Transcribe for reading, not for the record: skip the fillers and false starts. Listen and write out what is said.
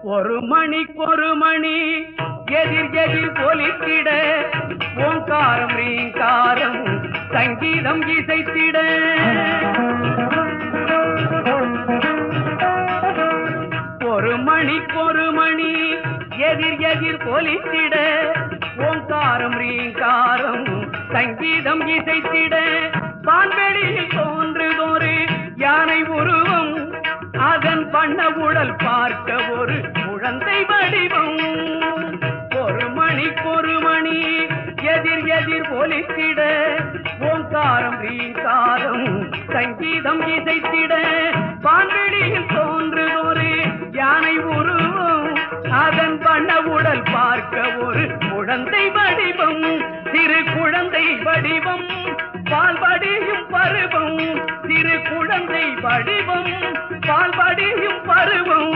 ஒரு மணிக்கொரு மணி எதிர் எதிர் ஒலித்திட ஓங்காரம் ரீங்காரம் சங்கீதம் இசைத்திட ஒரு மணிக்கொரு மணி எதிர் எதிர் ஒலித்திட ஓங்காரம் ரீங்காரம் சங்கீதம் இசைத்திட வான்வெளியில் தோன்றுதொரு யானை உருவம் அதன் பண்ண உடல் பார்க்க ஒரு குழந்தை வடிவம் ஒரு மணிக்கொரு மணி எதிர் எதிர் ஒலித்திட ஓங்காரம் ரீங்காரம் சங்கீதம் இசைத்திட வான்வெளியில் தோன்றுதொரு யானை உருவம் அதன் பண்ண உடல் பார்க்க ஒரு குழந்தை வடிவம் சிறு குழந்தை வடிவம் பால்படியும் பருவம் சிறு குழந்தை வடிவம் பால்படியும் பருவம்